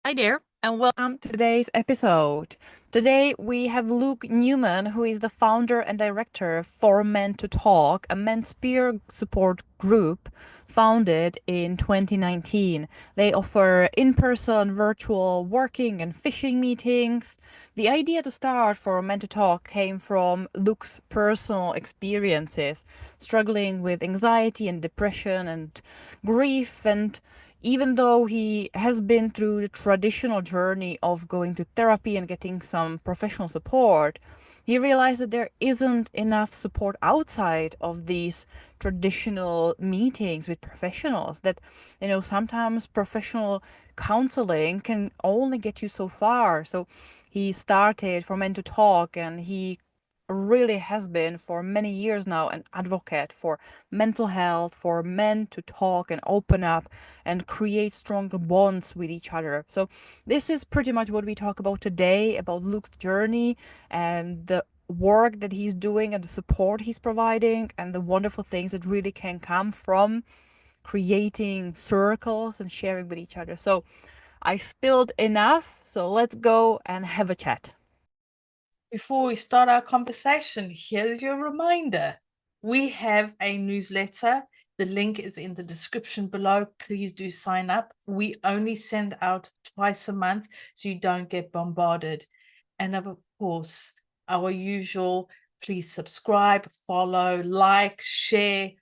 Hi there, and welcome to today's episode. Today we have Luke Newman, who is the founder and director for Men to Talk, a men's peer support group founded in 2019. They offer in-person, virtual working and fishing meetings. The idea to start for Men to Talk came from Luke's personal experiences, struggling with anxiety and depression and grief, and even though he has been through the traditional journey of going to therapy and getting some professional support, he realized that there isn't enough support outside of these traditional meetings with professionals. That, sometimes professional counseling can only get you so far. So he started for Men to Talk, and he really has been for many years now an advocate for mental health, for men to talk and open up and create stronger bonds with each other. So this is pretty much what we talk about today, about Luke's journey and the work that he's doing and the support he's providing and the wonderful things that really can come from creating circles and sharing with each other. So I spilled enough, so let's go and have a chat. Before we start our conversation, here's your reminder. We have a newsletter. The link is in the description below. Please do sign up. We only send out twice a month, so you don't get bombarded. And of course, our usual, please subscribe, follow, like, share,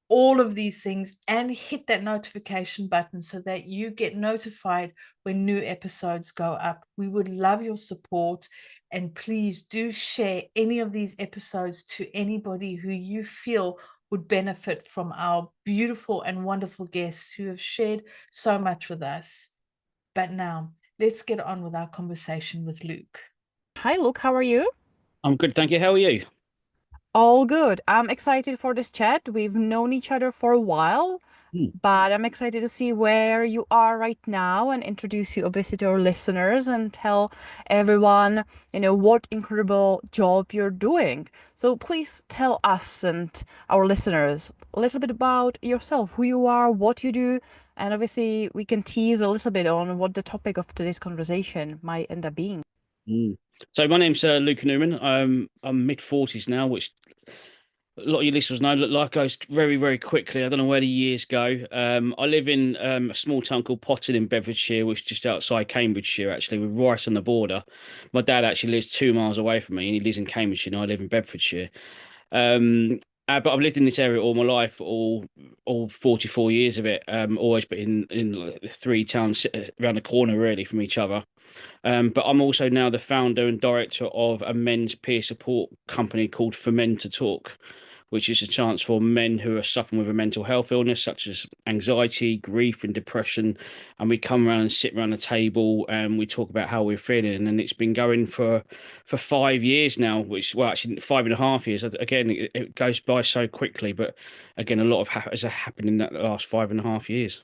all of these things, and hit that notification button so that you get notified when new episodes go up. We would love your support. And please do share any of these episodes to anybody who you feel would benefit from our beautiful and wonderful guests who have shared so much with us. But now, let's get on with our conversation with Luke. Hi, Luke, how are you? I'm good, thank you. How are you? All good. I'm excited for this chat. We've known each other for a while, Hmm. but I'm excited to see where you are right now and introduce you obviously to our listeners and tell everyone, what incredible job you're doing. So please tell us and our listeners a little bit about yourself, who you are, what you do, and obviously we can tease a little bit on what the topic of today's conversation might end up being. Hmm. So my name's Luke Newman. I'm mid 40s now, which a lot of your listeners know. Look, life goes very, very quickly. I don't know where the years go. I live in a small town called Potton in Bedfordshire, which is just outside Cambridgeshire. Actually, we're right on the border. My dad actually lives 2 miles away from me, and he lives in Cambridgeshire, and I live in Bedfordshire. Um, but I've lived in this area all my life, all 44 years of it. Always been in like the three towns around the corner, really, from each other. But I'm also now the founder and director of a men's peer support company called For Men to Talk, which is a chance for men who are suffering with a mental health illness, such as anxiety, grief, and depression. And we come around and sit around the table and we talk about how we're feeling. And it's been going for 5 years now, which, well, actually 5.5 years. Again, it goes by so quickly, but again, a lot has happened in that last 5.5 years.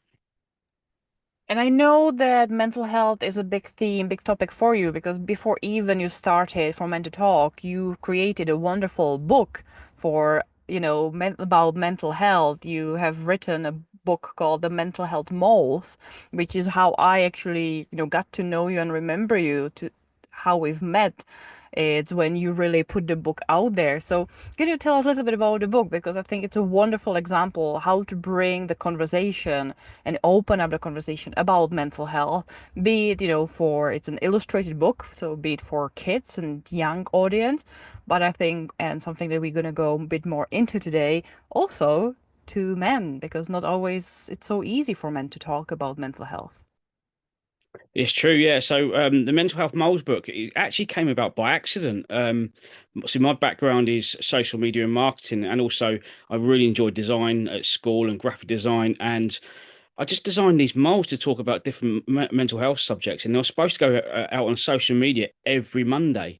And I know that mental health is a big theme, big topic for you because before even you started for Men to Talk, you created a wonderful book for, about mental health. You have written a book called The Mental Health Moles, which is how I actually, got to know you and remember you to how we've met. It's when you really put the book out there. So, can you tell us a little bit about the book? Because I think it's a wonderful example how to bring the conversation and open up the conversation about mental health, be it, for it's an illustrated book, so be it for kids and young audience, but I think, and something that we're going to go a bit more into today, also to men, because not always it's so easy for men to talk about mental health. It's true, yeah. So the mental health moles book, it actually came about by accident. So my background is social media and marketing, and also I really enjoyed design at school and graphic design, and I just designed these moles to talk about different mental health subjects, and they were supposed to go out on social media every Monday.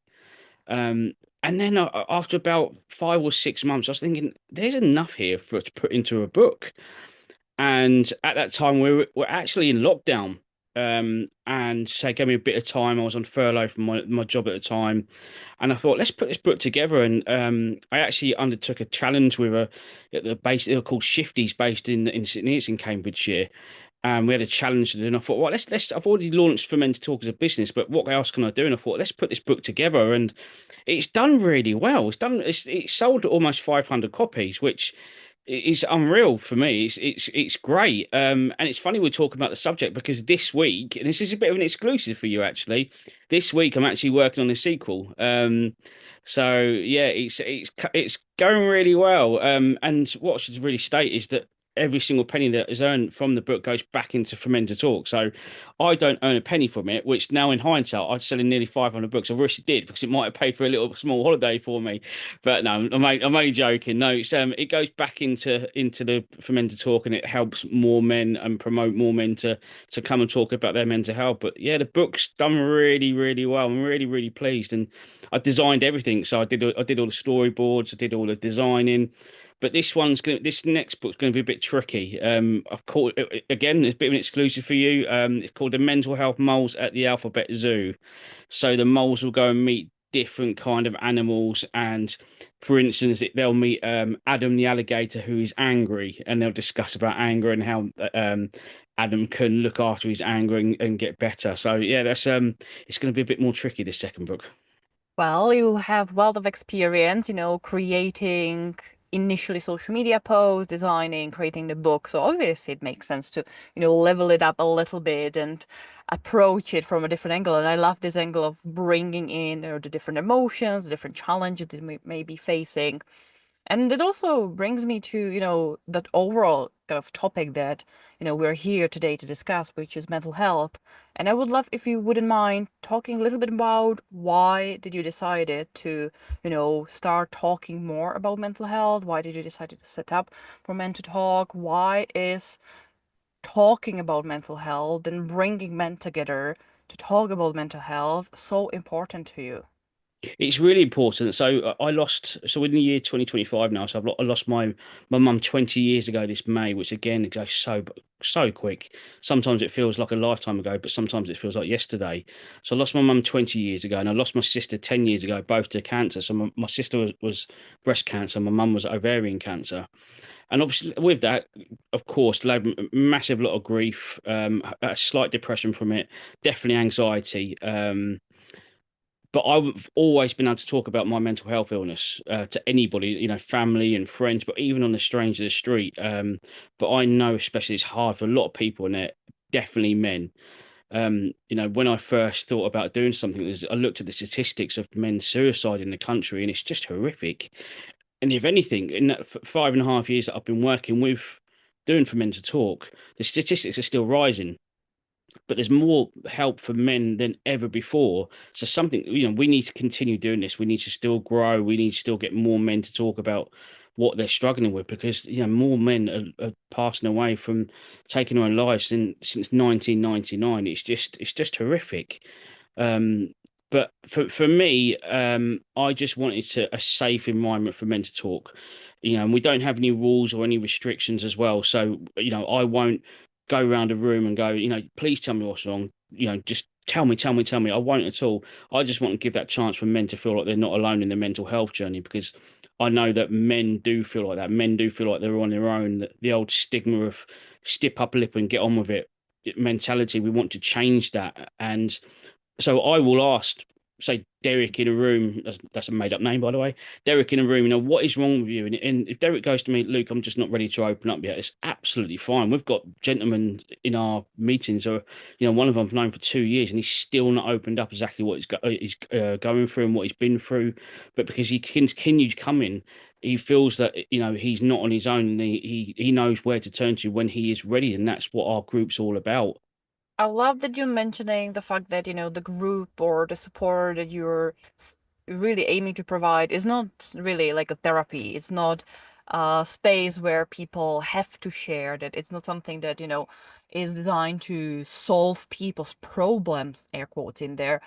Um, and then after about 5 or 6 months, I was thinking, there's enough here for it to put into a book. And at that time, we were actually in lockdown. And so it gave me a bit of time. I was on furlough from my job at the time. And I thought, let's put this book together. And I actually undertook a challenge with at the base, they were called Shifties, based in Sydney. It's in Cambridgeshire. and we had a challenge to do. And I thought, well, let's. I've already launched For Men to Talk as a business, but what else can I do? And I thought, let's put this book together, and it's done really well. It's sold almost 500 copies, which is unreal for me. It's great. And it's funny we're talking about the subject because this week, and this is a bit of an exclusive for you actually. This week, I'm actually working on a sequel. So yeah, it's going really well. And what I should really state is that every single penny that is earned from the book goes back into For Men to Talk. So I don't earn a penny from it, which now in hindsight, I'd selling nearly 500 books. I wish it did because it might have paid for a little small holiday for me. But no, I'm only joking. No, it goes back into the For Men to Talk, and it helps more men and promote more men to come and talk about their mental health. But yeah, the book's done really, really well. I'm really, really pleased, and I designed everything. So I did all the storyboards, I did all the designing. But this next book's going to be a bit tricky. I've called again, it's a bit of an exclusive for you. It's called The Mental Health Moles at the Alphabet Zoo. So the moles will go and meet different kind of animals, and for instance, they'll meet Adam the alligator who is angry, and they'll discuss about anger and how Adam can look after his anger and get better. So yeah, that's it's going to be a bit more tricky this second book. Well, you have wealth of experience, creating initially social media posts, designing, creating the book. So obviously it makes sense to, level it up a little bit and approach it from a different angle. And I love this angle of bringing in, the different emotions, the different challenges that we may be facing. And it also brings me to, that overall kind of topic that, we're here today to discuss, which is mental health. And I would love if you wouldn't mind talking a little bit about why did you decided to, start talking more about mental health? Why did you decide to set up For Men to Talk? Why is talking about mental health and bringing men together to talk about mental health so important to you? It's really important. So I lost. So in the year 2025 now. So I lost my mum 20 years ago this May, which again it goes so quick. Sometimes it feels like a lifetime ago, but sometimes it feels like yesterday. So I lost my mum 20 years ago, and I lost my sister 10 years ago, both to cancer. So my sister was breast cancer, my mum was ovarian cancer. And obviously, with that, of course, massive lot of grief, a slight depression from it, definitely anxiety. But I've always been able to talk about my mental health illness to anybody, family and friends, but even on the stranger of the street. But I know, especially, it's hard for a lot of people, and they're definitely men. When I first thought about doing something, I looked at the statistics of men suicide in the country, and it's just horrific. And if anything, in that 5.5 years that I've been working with doing For Men to Talk, the statistics are still rising, but there's more help for men than ever before. So something, we need to continue doing this. We need to still grow. We need to still get more men to talk about what they're struggling with because, more men are passing away from taking their own lives since 1999. It's just horrific. Um, but for me, I just wanted a safe environment for men to talk. And we don't have any rules or any restrictions as well. So, I won't go around a room and go, please tell me what's wrong. Just tell me, tell me, tell me. I won't at all. I just want to give that chance for men to feel like they're not alone in their mental health journey because I know that men do feel like that. Men do feel like they're on their own. That the old stigma of stiff upper lip and get on with it mentality, we want to change that. And so I will ask, say, Derek in a room, that's a made up name, by the way. Derek in a room, what is wrong with you? And if Derek goes to me, Luke, I'm just not ready to open up yet, it's absolutely fine. We've got gentlemen in our meetings, or, one of them I've known for 2 years, and he's still not opened up exactly what he's going through and what he's been through. But because he continues coming, he feels that, he's not on his own and he knows where to turn to when he is ready. And that's what our group's all about. I love that you're mentioning the fact that, the group or the support that you're really aiming to provide is not really like a therapy. It's not a space where people have to share, that it's not something that, is designed to solve people's problems, air quotes in there.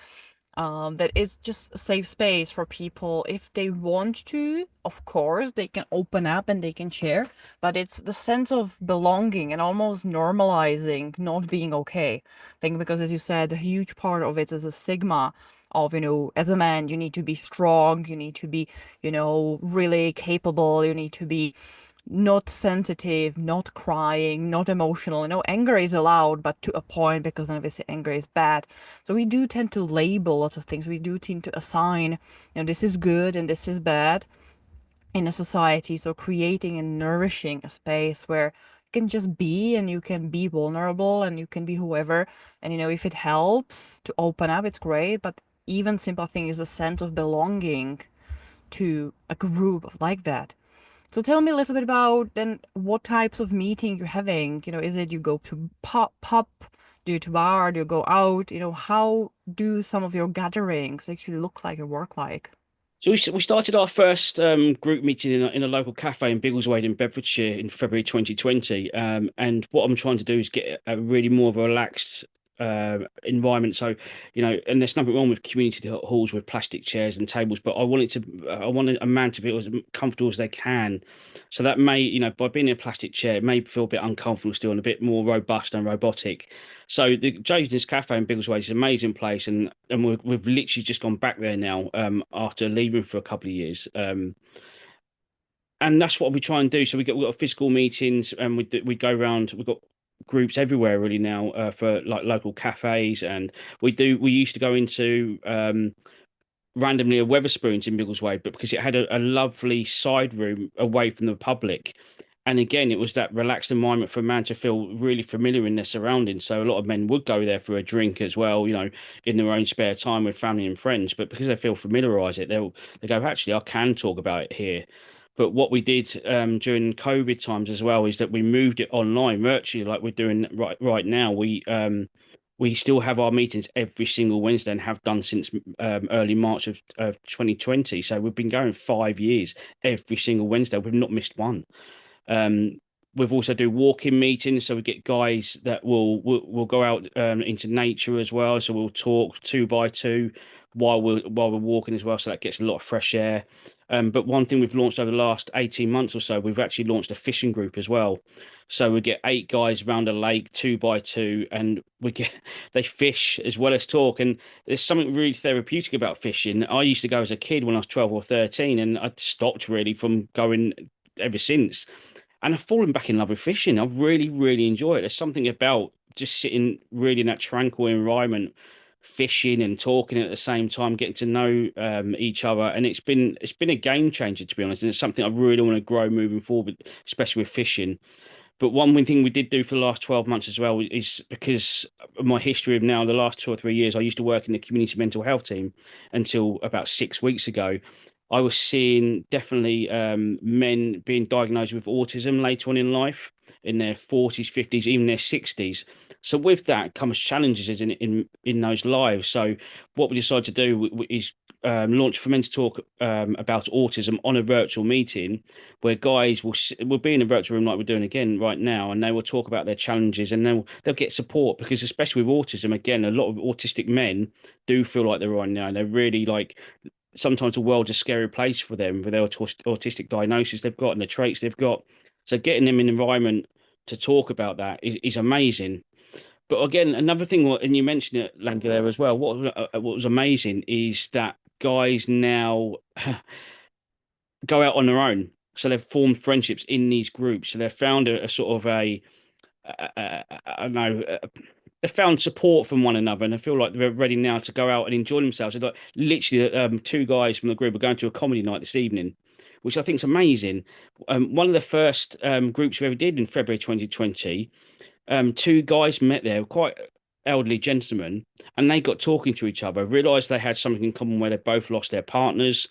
That it's just a safe space for people if they want to. Of course, they can open up and they can share, but it's the sense of belonging and almost normalizing not being okay. I think because, as you said, a huge part of it is a stigma of, as a man, you need to be strong, you need to be, really capable, you need to be not sensitive, not crying, not emotional. Anger is allowed, but to a point, because then obviously anger is bad. So we do tend to label lots of things. We do tend to assign, this is good and this is bad in a society. So creating and nourishing a space where you can just be, and you can be vulnerable, and you can be whoever. And if it helps to open up, it's great. But even simple thing is a sense of belonging to a group like that. So tell me a little bit about then what types of meeting you're having. Is it you go to pub, do you to bar, do you go out? How do some of your gatherings actually look like or work like? So we started our first group meeting in a local cafe in Biggleswade in Bedfordshire in February 2020. And what I'm trying to do is get a really more of a relaxed environment. So, and there's nothing wrong with community halls with plastic chairs and tables, but I wanted a man to be as comfortable as they can. So that may, by being in a plastic chair, it may feel a bit uncomfortable still and a bit more robust and robotic. So the Jason's Cafe in Biggleswade is an amazing place, and we've literally just gone back there now after leaving for a couple of years. And that's what we try and do. So we've got physical meetings, and we go around. We've got groups everywhere really now for like local cafes, and we used to go into randomly a Weatherspoons in Biggleswade, but because it had a lovely side room away from the public. And again, it was that relaxed environment for a man to feel really familiar in their surroundings. So a lot of men would go there for a drink as well, in their own spare time with family and friends. But because they feel familiarised it, they go, actually, I can talk about it here. But what we did during COVID times as well is that we moved it online virtually, like we're doing right now. We still have our meetings every single Wednesday and have done since early March of 2020. So we've been going 5 years every single Wednesday. We've not missed one. Um, we've also do walking meetings, so we get guys that will go out into nature as well. So we'll talk two by two while we're walking as well. So that gets a lot of fresh air. But one thing we've launched over the last 18 months or so, we've actually launched a fishing group as well. So we get 8 guys round a lake, two by two, and they fish as well as talk. And there's something really therapeutic about fishing. I used to go as a kid when I was 12 or 13, and I stopped really from going ever since. And I've fallen back in love with fishing. I've really, really enjoyed it. There's something about just sitting really in that tranquil environment, fishing and talking at the same time, getting to know each other. And it's been a game changer, to be honest. And it's something I really want to grow moving forward, especially with fishing. But one thing we did do for the last 12 months as well is because of my history of now, the last 2 or 3 years, I used to work in the community mental health team until about 6 weeks ago. I was seeing definitely men being diagnosed with autism later on in life, in their 40s, 50s, even their 60s. So with that comes challenges in those lives. So what we decided to do is launch for Men to Talk about autism on a virtual meeting where guys will be in a virtual room like we're doing again right now, and they will talk about their challenges, and they'll get support, because especially with autism, again, a lot of autistic men do feel like they're right now. They're really like sometimes the world's a scary place for them with their autistic diagnosis they've got and the traits they've got. So getting them in an environment to talk about that is amazing. But again, another thing, and you mentioned it, Lenka, there as well. What was amazing is that guys now go out on their own. So they've formed friendships in these groups. So they've found a sort of I don't know, they found support from one another, and I feel like they're ready now to go out and enjoy themselves. So like literally, 2 guys from the group are going to a comedy night this evening, which I think is amazing. One of the first groups we ever did in February 2020, 2 guys met there, quite elderly gentlemen, and they got talking to each other, realised they had something in common where they both lost their partners.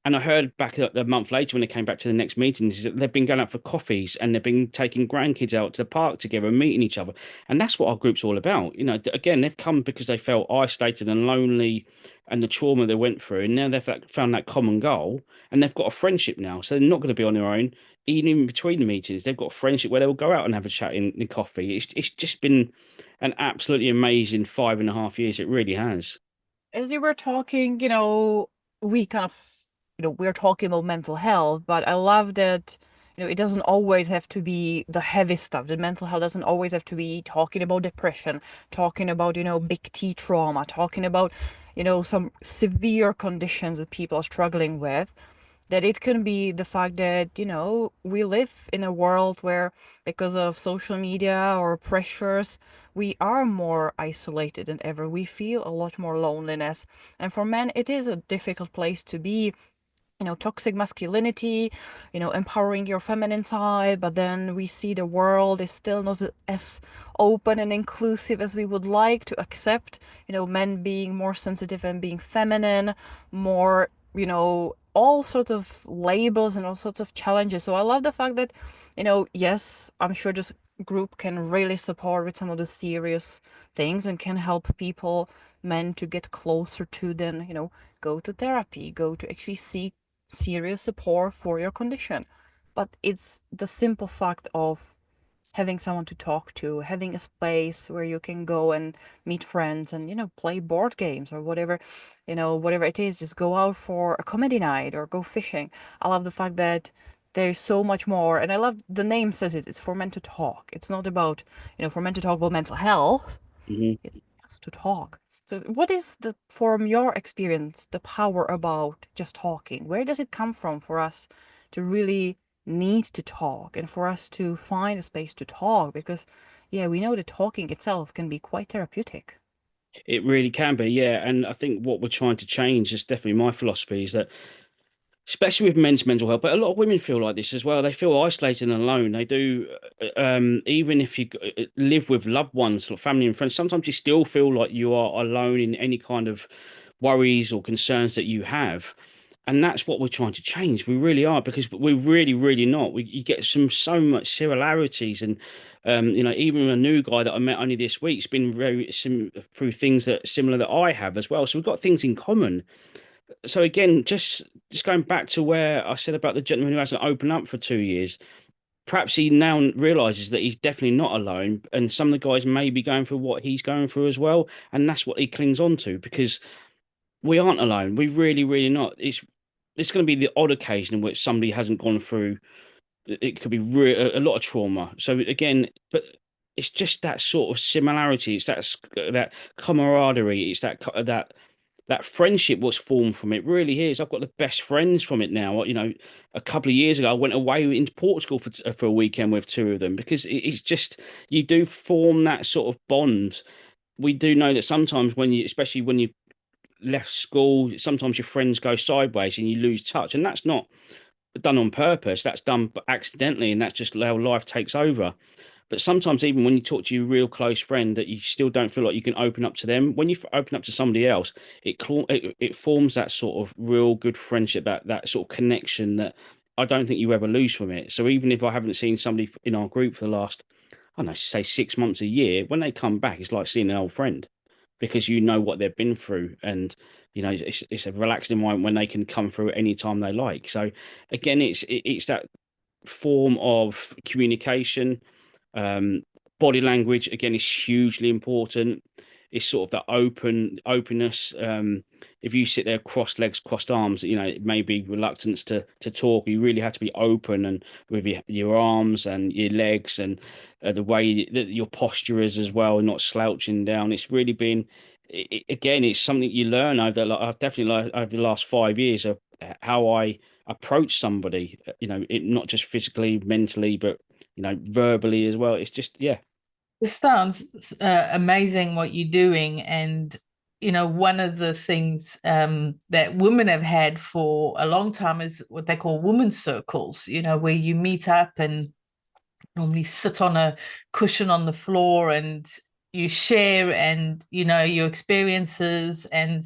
And I heard back a month later when they came back to the next meetings is that they've been going out for coffees and they've been taking grandkids out to the park together and meeting each other. And that's what our group's all about. Again, they've come because they felt isolated and lonely and the trauma they went through. And now they've found that common goal and they've got a friendship now. So they're not going to be on their own. Even in between the meetings, they've got a friendship where they'll go out and have a chat in coffee. It's just been an absolutely amazing 5.5 years. It really has. As you were talking, we kind of, we're talking about mental health, but I love that, it doesn't always have to be the heavy stuff. The mental health doesn't always have to be talking about depression, talking about, big T trauma, talking about, some severe conditions that people are struggling with. that it can be the fact that, we live in a world where, because of social media or pressures, we are more isolated than ever. We feel a lot more loneliness. And for men, it is a difficult place to be. Toxic masculinity, empowering your feminine side, but then we see the world is still not as open and inclusive as we would like to accept, men being more sensitive and being feminine, more, all sorts of labels and all sorts of challenges. So I love the fact that, yes, I'm sure this group can really support with some of the serious things and can help people, men, to get closer to then, go to therapy, go to actually seek serious support for your condition. But it's the simple fact of having someone to talk to, having a space where you can go and meet friends and, play board games or whatever, whatever it is, just go out for a comedy night or go fishing. I love the fact that there's so much more. And I love the name says it, it's for men to talk. It's not about, for men to talk about mental health. Mhm. It's just to talk. So what is from your experience, the power about just talking? Where does it come from for us to really need to talk and for us to find a space to talk? Because, yeah, we know that talking itself can be quite therapeutic. It really can be, yeah. And I think what we're trying to change is definitely my philosophy is that, especially with men's mental health, but a lot of women feel like this as well. They feel isolated and alone. They do, even if you live with loved ones, like family and friends, sometimes you still feel like you are alone in any kind of worries or concerns that you have. And that's what we're trying to change. We really are, because we're really, really not. You get so much similarities, and even a new guy that I met only this week's been very through things that similar that I have as well. So we've got things in common. So again, just going back to where I said about the gentleman who hasn't opened up for 2 years, perhaps he now realizes that he's definitely not alone, and some of the guys may be going through what he's going through as well, and that's what he clings on to, because we aren't alone. We really, really not. It's going to be the odd occasion in which somebody hasn't gone through. It could be a lot of trauma. So again, but it's just that sort of similarity. It's that camaraderie. It's that friendship was formed from it. Really is. I've got the best friends from it now. A couple of years ago, I went away into Portugal for a weekend with two of them, because it's just, you do form that sort of bond. We do know that sometimes especially when you left school, sometimes your friends go sideways and you lose touch, and that's not done on purpose. That's done accidentally, and that's just how life takes over. But sometimes, even when you talk to your real close friend, that you still don't feel like you can open up to them. When you open up to somebody else, it forms that sort of real good friendship, that sort of connection that I don't think you ever lose from it. So even if I haven't seen somebody in our group for the last, I don't know, say 6 months, a year, when they come back, it's like seeing an old friend, because you know what they've been through, and it's a relaxed environment when they can come through any time they like. So again, it's that form of communication. um, Body language again is hugely important. It's sort of that openness. If you sit there crossed legs, crossed arms, it may be reluctance to talk. You really have to be open, and with your arms and your legs, and the way that your posture is as well, not slouching down. It's really been, again, it's something you learn over. Like, I've definitely learned over the last 5 years of how I approach somebody. Not just physically, mentally, but verbally as well. It's just, yeah. This sounds amazing what you're doing. And, one of the things that women have had for a long time is what they call women's circles, where you meet up and normally sit on a cushion on the floor and you share, and, your experiences and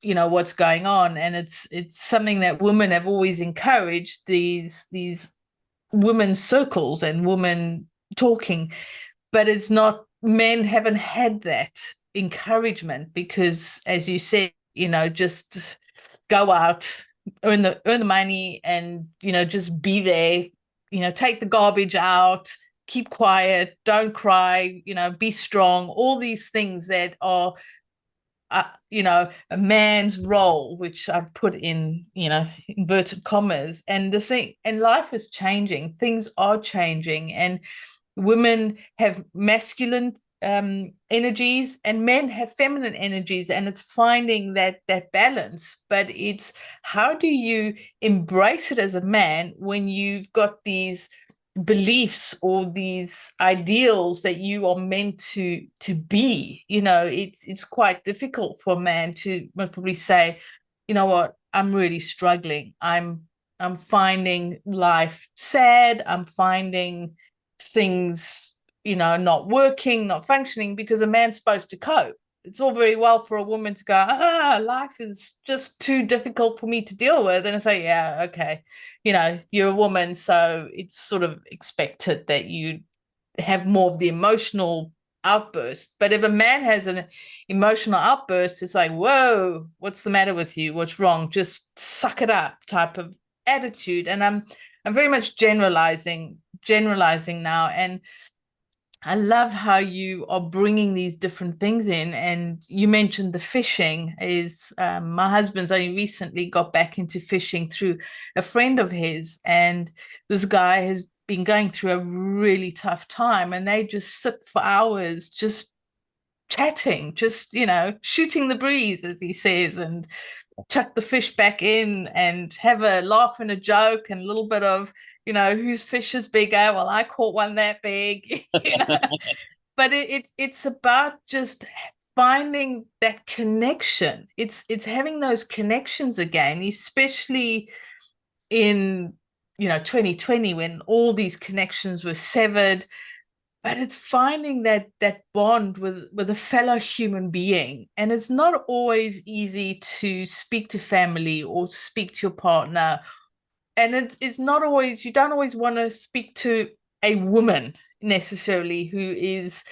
what's going on. And it's something that women have always encouraged, these women's circles and women talking, but it's not, men haven't had that encouragement, because as you said, just go out, earn the money, and just be there, take the garbage out, keep quiet, don't cry, be strong, all these things that are a man's role, which I've put in, inverted commas. And the thing, and life is changing, things are changing, and women have masculine energies, and men have feminine energies, and it's finding that balance. But it's, how do you embrace it as a man when you've got these beliefs or these ideals that you are meant to be? It's quite difficult for a man to probably say, you know what, I'm really struggling. I'm finding life sad. I'm finding things, not working, not functioning, because a man's supposed to cope. It's all very well for a woman to go, life is just too difficult for me to deal with. And I say, yeah, okay. You're a woman, so it's sort of expected that you have more of the emotional outburst. But if a man has an emotional outburst, it's like, whoa, what's the matter with you? What's wrong? Just suck it up type of attitude. And I'm very much generalizing now. And I love how you are bringing these different things in. And you mentioned the fishing. My husband's only recently got back into fishing through a friend of his, and this guy has been going through a really tough time, and they just sit for hours just chatting, just shooting the breeze, as he says, and chuck the fish back in and have a laugh and a joke and a little bit of, whose fish is bigger? Well, I caught one that big. But it's about just finding that connection. It's having those connections again, especially in 2020, when all these connections were severed. But it's finding that bond with a fellow human being. And it's not always easy to speak to family or speak to your partner. And it's not always, you don't always want to speak to a woman necessarily who is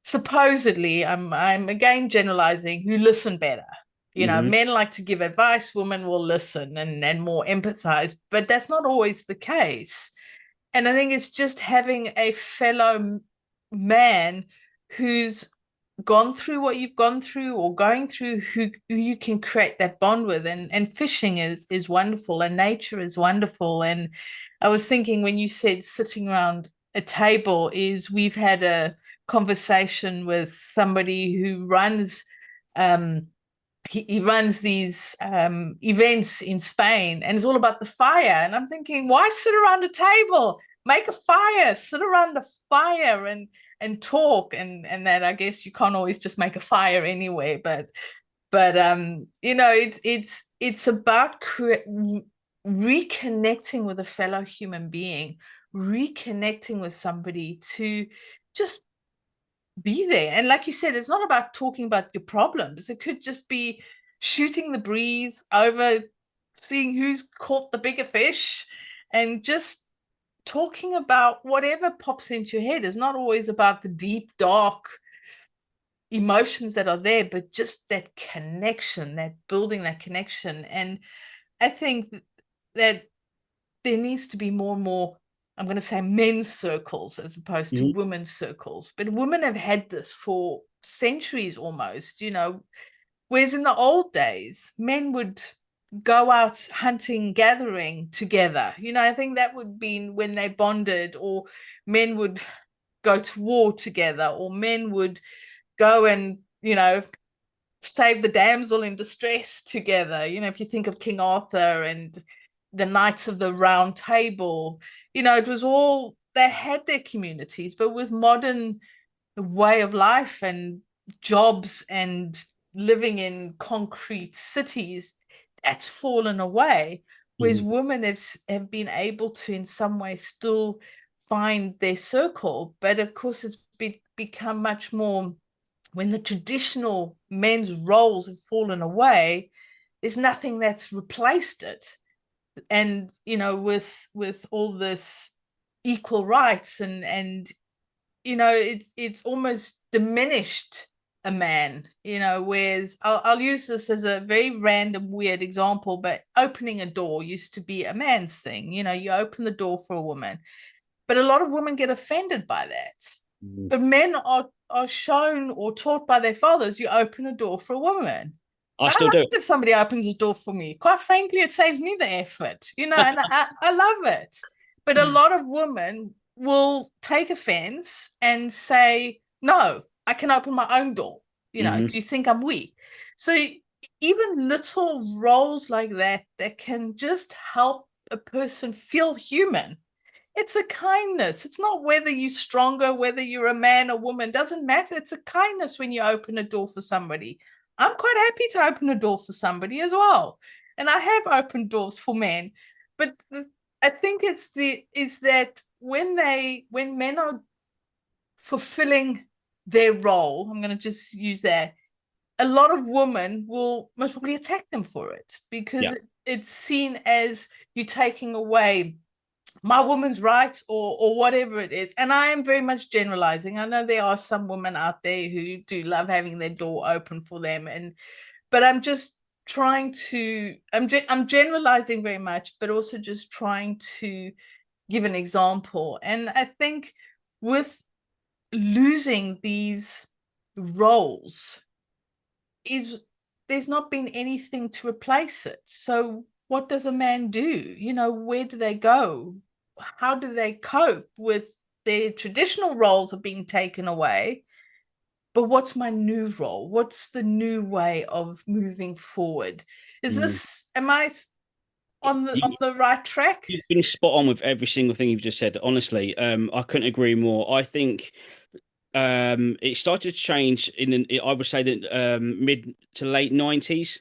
supposedly, I'm again generalizing, who listen better. Men like to give advice, women will listen and more empathize, but that's not always the case. And I think it's just having a fellow man who's gone through what you've gone through or going through, who you can create that bond with. And fishing is wonderful, and nature is wonderful. And I was thinking, when you said sitting around a table, we've had a conversation with somebody who runs he runs these events in Spain, and it's all about the fire. And I'm thinking, why sit around a table? Make a fire, sit around the fire and talk. And that, I guess you can't always just make a fire anyway, but it's about reconnecting with a fellow human being, reconnecting with somebody to just be there. And like you said, it's not about talking about your problems. It could just be shooting the breeze over, seeing who's caught the bigger fish, and just talking about whatever pops into your head. It's not always about the deep, dark emotions that are there, but just that connection, that building that connection. And I think that there needs to be more and more, I'm going to say, men's circles as opposed to women's circles. But women have had this for centuries almost, whereas in the old days, men would go out hunting, gathering together. I think that would be when they bonded, or men would go to war together, or men would go and, save the damsel in distress together. If you think of King Arthur and the Knights of the Round Table, it was all, they had their communities, but with modern way of life and jobs and living in concrete cities, that's fallen away. Whereas women have been able to, in some way, still find their circle. But of course, it's become much more, when the traditional men's roles have fallen away, there's nothing that's replaced it. And with all this equal rights and it's almost diminished a man, whereas I'll use this as a very random, weird example, but opening a door used to be a man's thing. You open the door for a woman, but a lot of women get offended by that. But men are shown or taught by their fathers, you open a door for a woman. I still do. If somebody opens a door for me, quite frankly, it saves me the effort, and I love it. But a lot of women will take offense and say, no, I can open my own door. You know, do you think I'm weak? So even little roles like that can just help a person feel human. It's a kindness. It's not whether you're stronger, whether you're a man or woman, doesn't matter. It's a kindness when you open a door for somebody. I'm quite happy to open a door for somebody as well. And I have opened doors for men. But I think is that when men are fulfilling their role, I'm going to just use that, a lot of women will most probably attack them for it because it's seen as you taking away my woman's rights or whatever it is. And I am very much generalizing. I know there are some women out there who do love having their door open for them, but I'm just trying to I'm generalizing very much, but also just trying to give an example. And I think with losing these roles is there's not been anything to replace it. So what does a man do? You know, where do they go? How do they cope with their traditional roles are being taken away? But what's my new role? What's the new way of moving forward? Am I on the right track? You've been spot on with every single thing you've just said. Honestly, I couldn't agree more. I think it started to change I would say that mid to late 90s,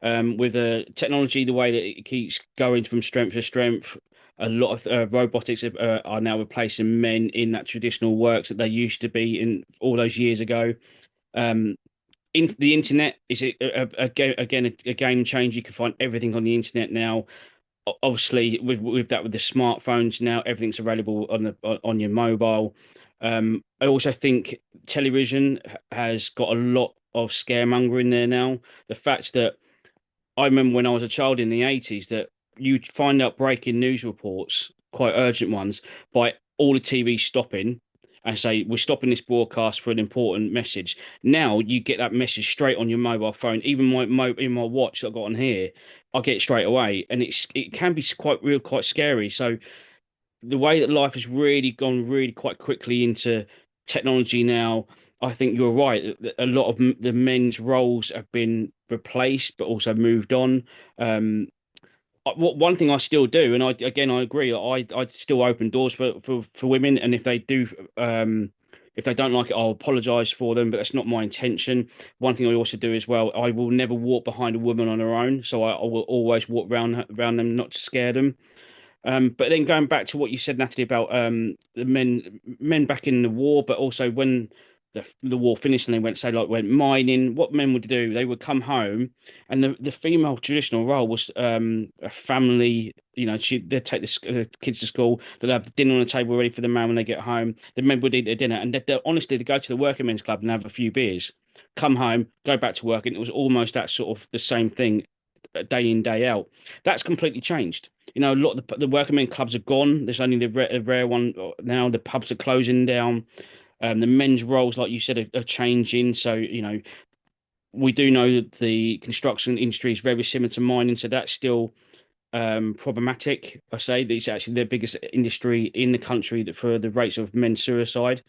with technology, the way that it keeps going from strength to strength. A lot of robotics are now replacing men in that traditional works that they used to be in all those years ago. Um, the internet is a game changer. You can find everything on the internet now. Obviously, with the smartphones now, everything's available on your mobile. I also think television has got a lot of scaremongering there now. The fact that I remember when I was a child in the 80s that you'd find out breaking news reports, quite urgent ones, by all the TV stopping and say, we're stopping this broadcast for an important message. Now you get that message straight on your mobile phone. Even in my watch that I've got on here, I get it straight away. And it can be quite scary. So the way that life has really gone really quite quickly into technology now, I think you're right. That a lot of the men's roles have been replaced, but also moved on. One thing I still do, and I agree. I still open doors for women, and if they don't like it, I'll apologise for them. But that's not my intention. One thing I also do as well, I will never walk behind a woman on her own. So I will always walk around them, not to scare them. But then going back to what you said, Natalie, about the men back in the war, but also when the war finished and they went mining, what men would do, they would come home, and the female traditional role was a family. You know, they'd take the kids to school, they'd have dinner on the table ready for the man when they get home. The men would eat their dinner, and honestly, they'd go to the working men's club and have a few beers, come home, go back to work, and it was almost that sort of the same thing, day in, day out. That's completely changed. You know, a lot of the working men clubs are gone. There's only the rare one now. The pubs are closing down. The men's roles, like you said, are changing. So, you know, we do know that the construction industry is very similar to mining, so that's still problematic. I say that it's actually the biggest industry in the country for the rates of men's suicide.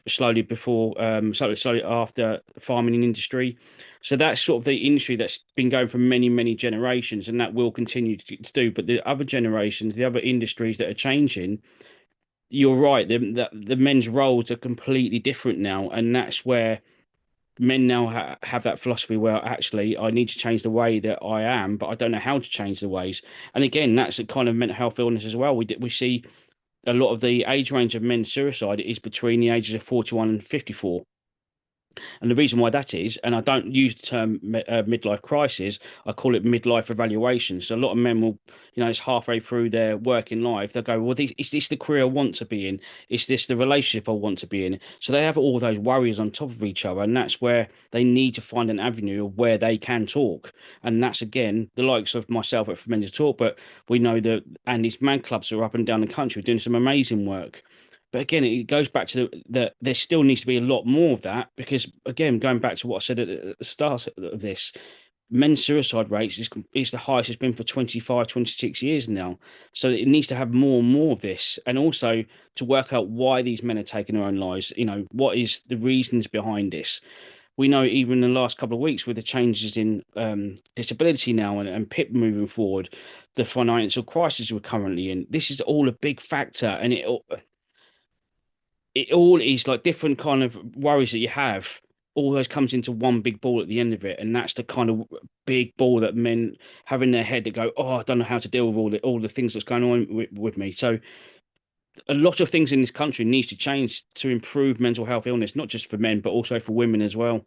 Slowly after the farming industry. So that's sort of the industry that's been going for many, many generations, and that will continue to do. But the other generations, the other industries that are changing, you're right. The men's roles are completely different now, and that's where men now have that philosophy where actually I need to change the way that I am, but I don't know how to change the ways. And again, that's a kind of mental health illness as well. We see a lot of the age range of men's suicide is between the ages of 41 and 54. And the reason why that is, and I don't use the term midlife crisis, I call it midlife evaluation. So a lot of men will, you know, it's halfway through their working life, they'll go, well, is this the career I want to be in? Is this the relationship I want to be in? So they have all those worries on top of each other. And that's where they need to find an avenue of where they can talk. And that's, again, the likes of myself at Fermented Talk, but we know that Andy's man clubs are up and down the country doing some amazing work. But again, it goes back to that there still needs to be a lot more of that because, again, going back to what I said at the start of this, men's suicide rates is the highest it's been for 25, 26 years now. So it needs to have more and more of this, and also to work out why these men are taking their own lives. What is the reasons behind this? We know even in the last couple of weeks with the changes in disability now and PIP moving forward, the financial crisis we're currently in, this is all a big factor, and it all is like different kind of worries that you have. All those comes into one big ball at the end of it, and that's the kind of big ball that men have in their head that go, "Oh, I don't know how to deal with all the things that's going on with me." So a lot of things in this country needs to change to improve mental health illness, not just for men but also for women as well.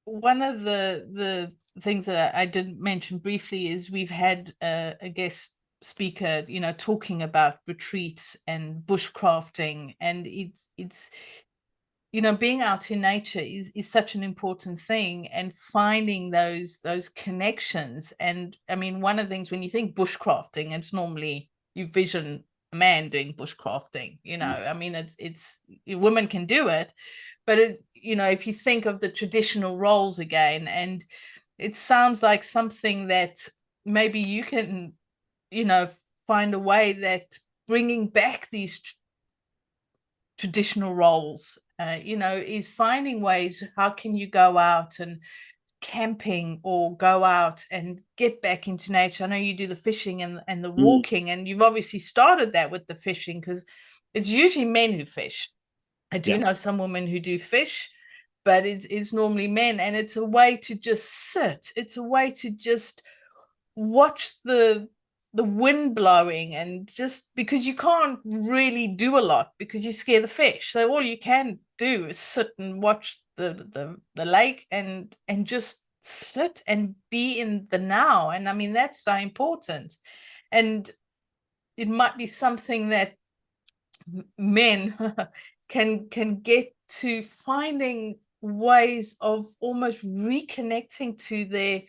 One of the things that I did mention briefly is we've had a guest speaker, talking about retreats and bushcrafting, and it's being out in nature is such an important thing, and finding those connections. And I mean, one of the things when you think bushcrafting, it's normally you vision a man doing bushcrafting. I mean, it's women can do it, but if you think of the traditional roles again, and it sounds like something that maybe you can find a way that bringing back these traditional roles, is finding ways. How can you go out and camping, or go out and get back into nature? I know you do the fishing and the walking, and you've obviously started that with the fishing, because it's usually men who fish. I do know some women who do fish, but it's normally men, and it's a way to just sit. It's a way to just watch the wind blowing, and just because you can't really do a lot because you scare the fish, so all you can do is sit and watch the lake, and just sit and be in the now. And I mean, that's so important. And it might be something that men can get to, finding ways of almost reconnecting to their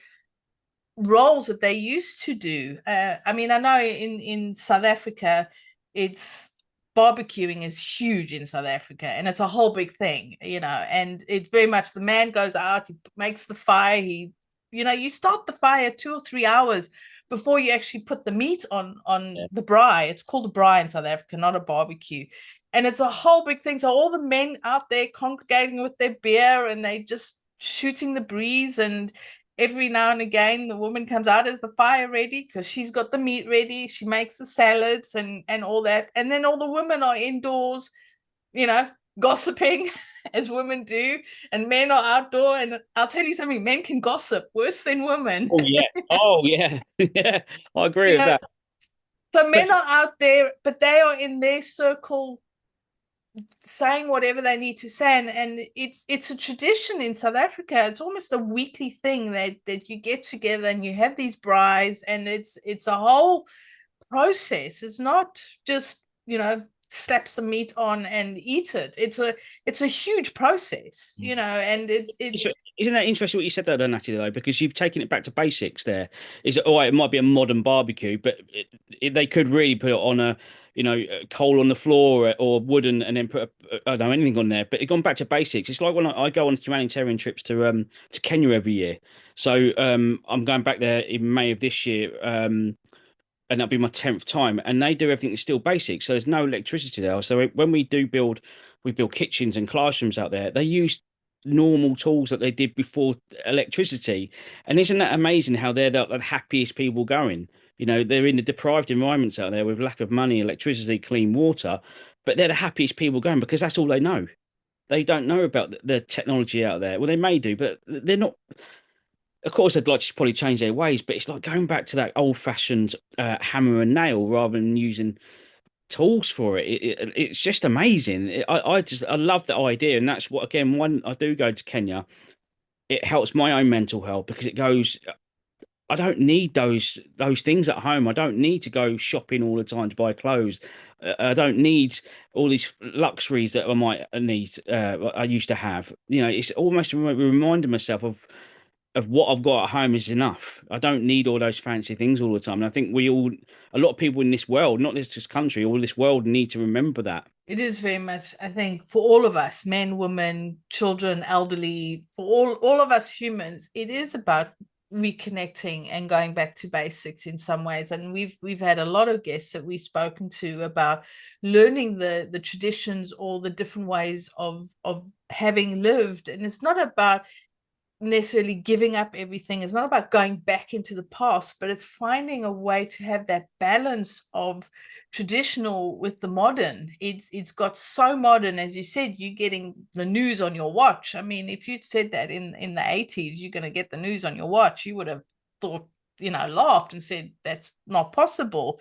roles that they used to do. I mean, I know in South Africa, it's barbecuing is huge in South Africa, and it's a whole big thing, and it's very much the man goes out, he makes the fire, you start the fire 2 or 3 hours before you actually put the meat on the braai. It's called a braai in South Africa, not a barbecue. And it's a whole big thing. So all the men out there congregating with their beer, and they just shooting the breeze, and every now and again the woman comes out as the fire ready because she's got the meat ready, she makes the salads and all that, and then all the women are indoors, gossiping as women do, and men are outdoor. And I'll tell you something, men can gossip worse than women. Oh yeah. Yeah, I agree with that. So men are out there, but they are in their circle saying whatever they need to say, and it's a tradition in South Africa. It's almost a weekly thing that you get together and you have these braais, and it's a whole process. It's not just slap some meat on and eat it. It's a huge process, and it's Isn't that interesting what you said there, though, Natalie, though? Because you've taken it back to basics there. Is it, all right, it might be a modern barbecue, but they could really put it on a coal on the floor or wood, and then put I don't know, anything on there. But it's gone back to basics. It's like when I go on humanitarian trips to Kenya every year. So I'm going back there in May of this year. And that'll be my 10th time. And they do everything that's still basic. So there's no electricity there. So when we build kitchens and classrooms out there, they use normal tools that they did before electricity. And isn't that amazing how they're the happiest people going? They're in the deprived environments out there with lack of money, electricity, clean water, but they're the happiest people going because that's all they know. They don't know about the technology out there. Well, they may do, but they're not. Of course, they'd like to probably change their ways, but it's like going back to that old-fashioned hammer and nail rather than using tools for it. It's just amazing. I love that idea, and that's what, again, when I do go to Kenya, it helps my own mental health because it goes. I don't need those things at home. I don't need to go shopping all the time to buy clothes. I don't need all these luxuries that I might need. I used to have. It's almost reminding myself of of what I've got at home is enough. I don't need all those fancy things all the time. And I think a lot of people in this world, not this country, all this world, need to remember that. It is very much, I think, for all of us, men, women, children, elderly, for all of us humans, it is about reconnecting and going back to basics in some ways. And we've had a lot of guests that we've spoken to about learning the traditions or the different ways of having lived. And it's not about necessarily giving up everything. It's not about going back into the past, but it's finding a way to have that balance of traditional with the modern. It's got so modern, as you said, you're getting the news on your watch. I mean, if you'd said that in the 80s, you're going to get the news on your watch, you would have thought, laughed and said that's not possible.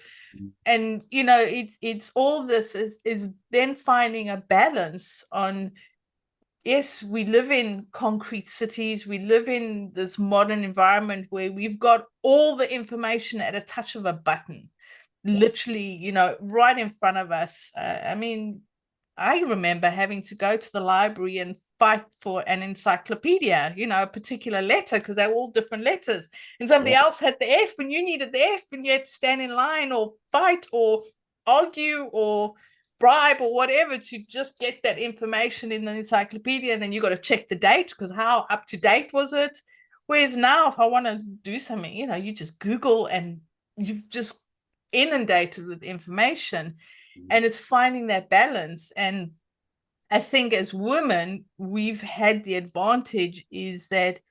And it's all this is then finding a balance on, yes, we live in concrete cities. We live in this modern environment where we've got all the information at a touch of a button, literally, right in front of us. I mean, I remember having to go to the library and fight for an encyclopedia, a particular letter, because they were all different letters. And somebody else had the F and you needed the F and you had to stand in line or fight or argue or bribe or whatever to just get that information in the encyclopedia. And then you got to check the date, because how up to date was it? Whereas now, if I want to do something, you just Google and you've just inundated with information. And it's finding that balance. And I think as women, we've had the advantage is that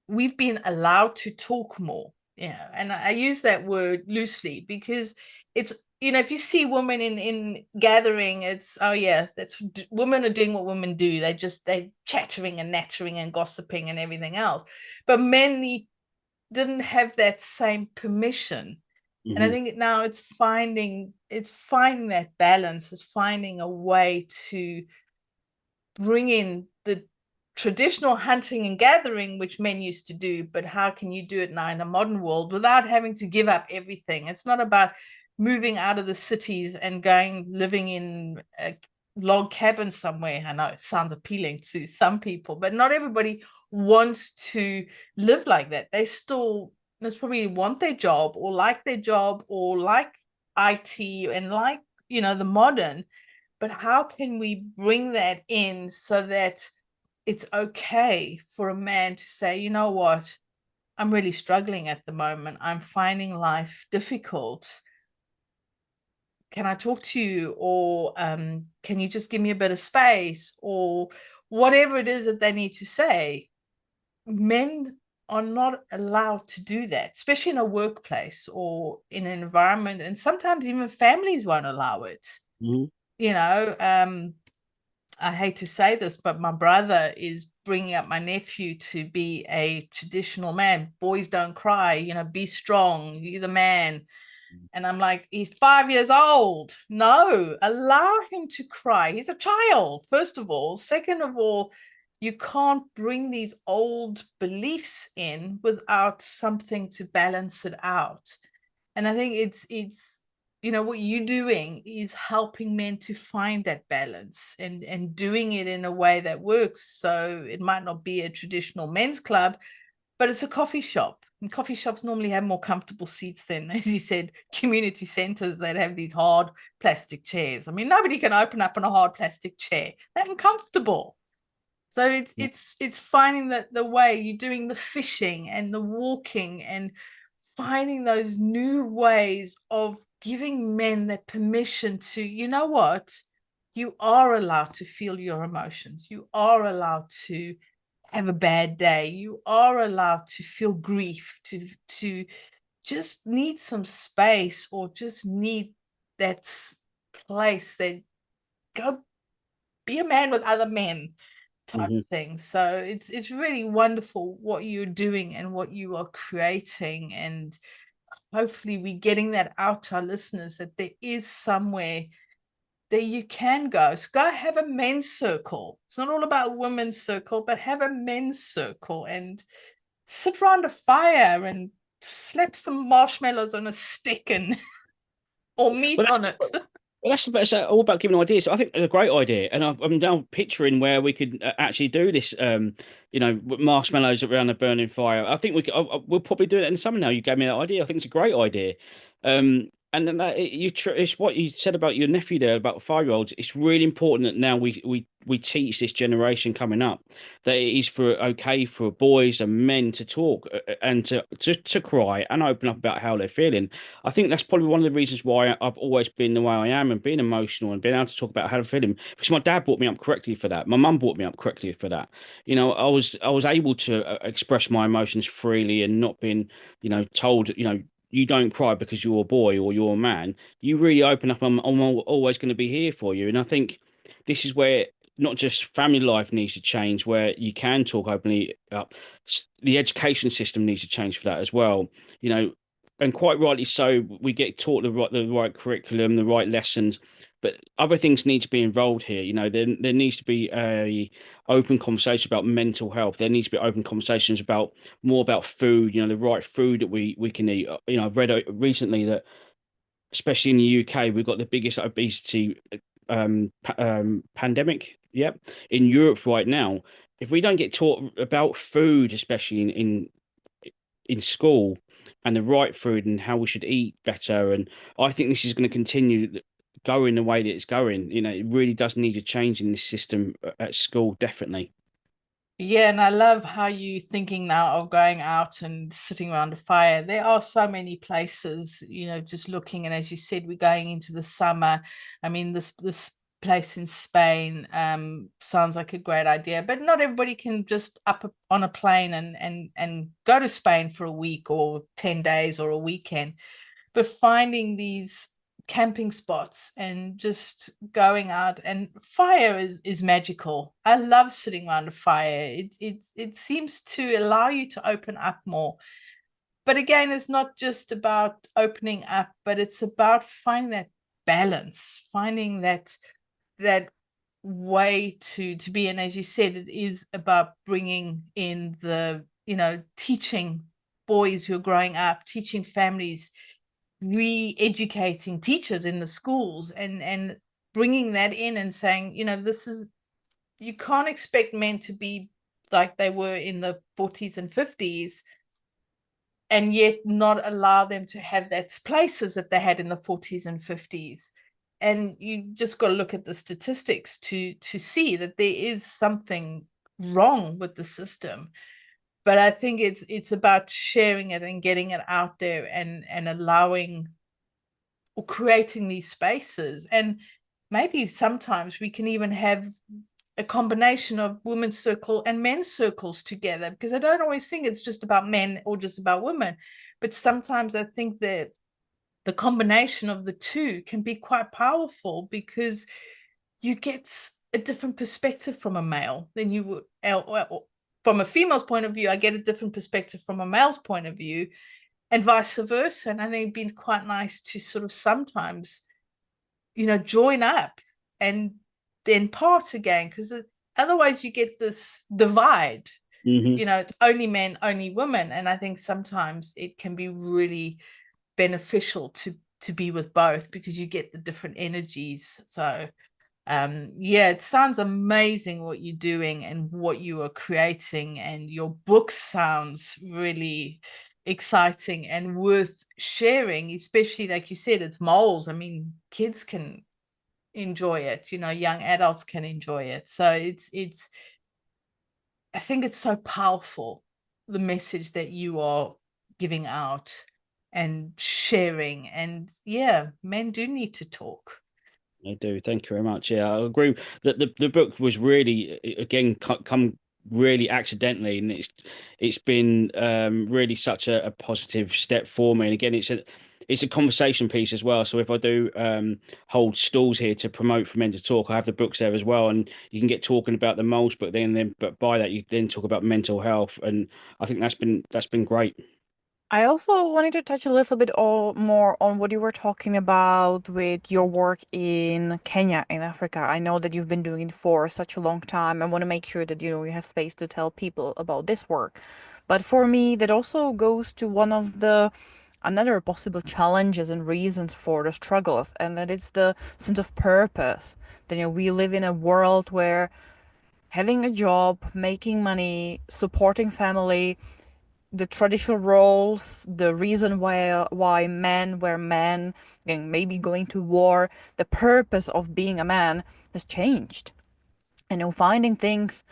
we've been allowed to talk more. Yeah. And I use that word loosely because it's, if you see women in gathering, it's, oh yeah, that's women are doing what women do. They're chattering and nattering and gossiping and everything else. But men didn't have that same permission. Mm-hmm. And I think now it's finding that balance, it's finding a way to bring in the traditional hunting and gathering, which men used to do, but how can you do it now in a modern world without having to give up everything? It's not about moving out of the cities and living in a log cabin somewhere. I know it sounds appealing to some people, but not everybody wants to live like that. They probably want their job or like IT and the modern, but how can we bring that in so that it's okay for a man to say, you know what, I'm really struggling at the moment. I'm finding life difficult. Can I talk to you? Or can you just give me a bit of space? Or whatever it is that they need to say. Men are not allowed to do that, especially in a workplace or in an environment. And sometimes even families won't allow it. Mm-hmm. I hate to say this, but my brother is bringing up my nephew to be a traditional man. Boys don't cry, be strong, you're the man. And I'm like, he's 5 years old. No, allow him to cry. He's a child, first of all. Second of all, you can't bring these old beliefs in without something to balance it out. And I think it's what you're doing is helping men to find that balance and doing it in a way that works. So it might not be a traditional men's club, but it's a coffee shop. And coffee shops normally have more comfortable seats than, as you said, community centers that have these hard plastic chairs. I mean, nobody can open up in a hard plastic chair. They're uncomfortable. So it's finding that the way you're doing the fishing and the walking and finding those new ways of giving men that permission to, you know what, you are allowed to feel your emotions. You are allowed to have a bad day. You are allowed to feel grief, to just need some space or just need that place that go be a man with other men type of thing. So it's really wonderful what you're doing and what you are creating, and hopefully we're getting that out to our listeners that there is somewhere that you can go. So go have a men's circle. It's not all about women's circle, but have a men's circle and sit around a fire and slap some marshmallows on a stick and or meat on it. Well, that's all about giving ideas. I think it's a great idea, and I'm now picturing where we could actually do this. With marshmallows around a burning fire. I think we'll probably do it in the summer now. You gave me that idea. I think it's a great idea. And then it's what you said about your nephew there about 5-year-olds. It's really important that now we teach this generation coming up that it is okay for boys and men to talk and to cry and open up about how they're feeling. I think that's probably one of the reasons why I've always been the way I am and being emotional and being able to talk about how I'm feeling. Because my dad brought me up correctly for that. My mum brought me up correctly for that. I was able to express my emotions freely and not being, told, you don't cry because you're a boy or you're a man. You really open up. I'm always going to be here for you. And I think this is where not just family life needs to change, where you can talk openly up. The education system needs to change for that as well. You know, and quite rightly so, we get taught the right curriculum, the right lessons, but other things need to be involved here. There needs to be a open conversation about mental health. There needs to be open conversations about more about food. The right food that we can eat. I've read recently that especially in the UK, we've got the biggest obesity pandemic. Yep, in Europe right now. If we don't get taught about food, especially in school, and the right food and how we should eat better, and I think this is going to continue going the way that it's going. It really does need a change in this system at school, definitely. Yeah, and I love how you thinking now of going out and sitting around a fire. There are so many places, just looking, and as you said, we're going into the summer. I mean, this place in Spain sounds like a great idea, but not everybody can just on a plane and go to Spain for a week or 10 days or a weekend. But finding these camping spots and just going out, and fire is magical. I love sitting around a fire. It seems to allow you to open up more. But again, it's not just about opening up, but it's about finding that balance, finding that way to be. And as you said, it is about bringing in teaching boys who are growing up, teaching families, re-educating teachers in the schools, and bringing that in and saying, you can't expect men to be like they were in the 40s and 50s and yet not allow them to have that places that they had in the 40s and 50s. And you just got to look at the statistics to see that there is something wrong with the system. But I think it's about sharing it and getting it out there, and allowing or creating these spaces. And maybe sometimes we can even have a combination of women's circle and men's circles together, because I don't always think it's just about men or just about women, but sometimes I think that the combination of the two can be quite powerful, because you get a different perspective from a male than you would, or from a female's point of view, I get a different perspective from a male's point of view, and vice versa. And I think it'd been quite nice to sort of sometimes, join up and then part again, because otherwise you get this divide. Hmm. It's only men, only women, and I think sometimes it can be really beneficial to be with both, because you get the different energies. So yeah, it sounds amazing what you're doing and what you are creating, and your book sounds really exciting and worth sharing, especially like you said, it's moles. I mean, kids can enjoy it, young adults can enjoy it. So it's I think it's so powerful, the message that you are giving out and sharing. And yeah, men do need to talk. I do. Thank you very much. Yeah, I agree that the book was really again come really accidentally, and it's been really such a positive step for me. And again, it's a conversation piece as well. So if I do hold stalls here to promote for men to talk, I have the books there as well, and you can get talking about the moles, but but by that you then talk about mental health, and I think that's been great. I also wanted to touch a little bit more on what you were talking about with your work in Kenya, in Africa. I know that you've been doing it for such a long time. I want to make sure that you have space to tell people about this work. But for me, that also goes to one of the another possible challenges and reasons for the struggles, and that it's the sense of purpose. That, we live in a world where having a job, making money, supporting family, the traditional roles, the reason why men were men, and maybe going to war, the purpose of being a man has changed. And finding things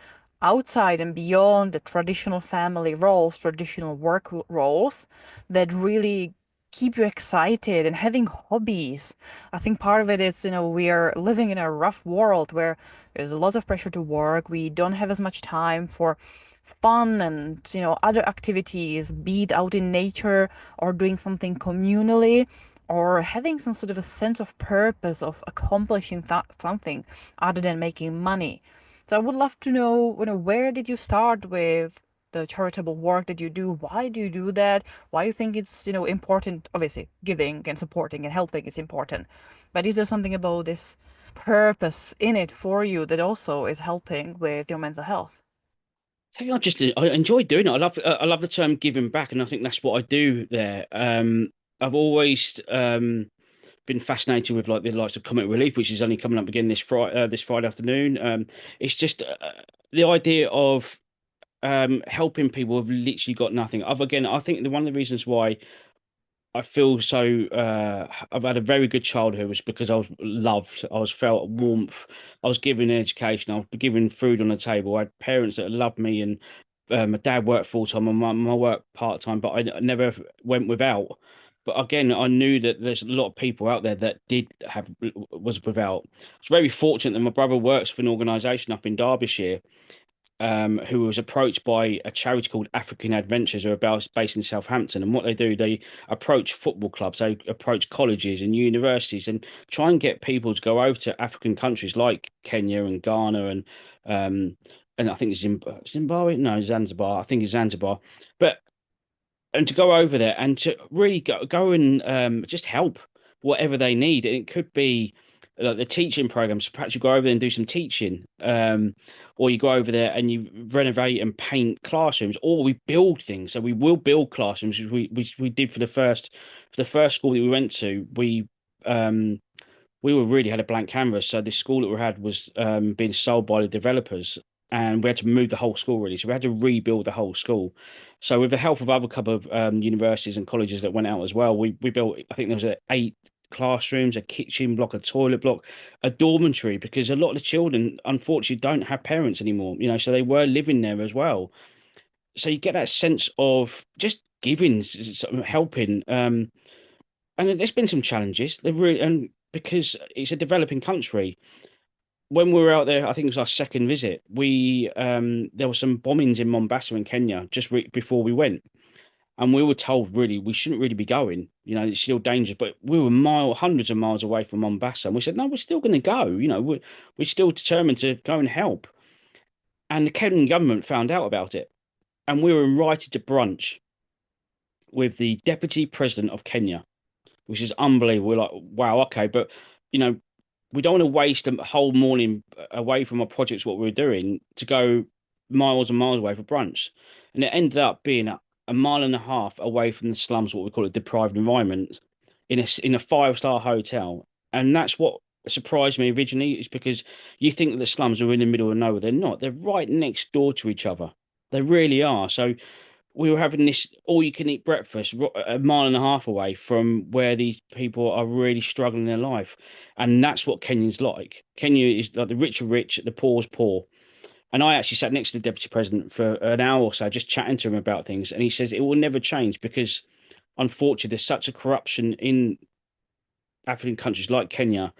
outside and beyond the traditional family roles, traditional work roles that really keep you excited, and having hobbies. I think part of it is, we are living in a rough world where there's a lot of pressure to work. We don't have as much time for fun and, other activities, be it out in nature or doing something communally, or having some sort of a sense of purpose of accomplishing something other than making money. So I would love to know, where did you start with the charitable work that you do? Why do you do that? Why you think it's, important? Obviously, giving and supporting and helping is important. But is there something about this purpose in it for you that also is helping with your mental health? I enjoy doing it. I love the term giving back, and I think that's what I do there. I've always been fascinated with like the likes of Comic Relief, which is only coming up again this Friday afternoon. It's just the idea of helping people who've literally got nothing. I think one of the reasons why I feel so I've had a very good childhood was because I was loved. I was felt warmth. I was given education. I was given food on the table. I had parents that loved me, and my dad worked full time and my mum worked part time, but I never went without. But again, I knew that there's a lot of people out there that was without. I was very fortunate that my brother works for an organisation up in Derbyshire, who was approached by a charity called African Adventures, who are based in Southampton. And what they do, they approach football clubs, they approach colleges and universities, and try and get people to go over to African countries like Kenya and Ghana and I think it's Zimbabwe, no, Zanzibar. I think it's Zanzibar, but and to go over there and to really go and just help whatever they need. And it could be like the teaching programs. Perhaps you go over there and do some teaching, or you go over there and you renovate and paint classrooms, or we build things. So we will build classrooms. We did for the first school that we went to. Um, we were really had a blank canvas. So this school that we had was being sold by the developers, and we had to move the whole school really. So we had to rebuild the whole school. So with the help of other couple of universities and colleges that went out as well, we built. I think there was eight classrooms, a kitchen block, a toilet block, a dormitory, because a lot of the children unfortunately don't have parents anymore. So they were living there as well. So you get that sense of just giving, helping. And there's been some challenges. They've really, and because it's a developing country, when we were out there, I think it was our second visit. We there were some bombings in Mombasa in Kenya just before we went, and we were told really we shouldn't really be going. It's still dangerous, but we were hundreds of miles away from Mombasa, and we said no, we're still going to go. We're still determined to go and help. And the Kenyan government found out about it, and we were invited to brunch with the deputy president of Kenya, which is unbelievable. We're like, wow, okay, but you know, we don't want to waste a whole morning away from our projects, what we were doing, to go miles and miles away for brunch. And it ended up being a mile and a half away from the slums, what we call a deprived environment, in a five-star hotel. And that's what surprised me originally, is because you think that the slums are in the middle of nowhere. They're not. They're right next door to each other. They really are. So we were having this all-you-can-eat breakfast a mile and a half away from where these people are really struggling in their life. And that's what Kenya's like. Kenya is like the rich are rich, the poor is poor. And I actually sat next to the deputy president for an hour or so, just chatting to him about things. And he says it will never change because, unfortunately, there's such a corruption in African countries like Kenya,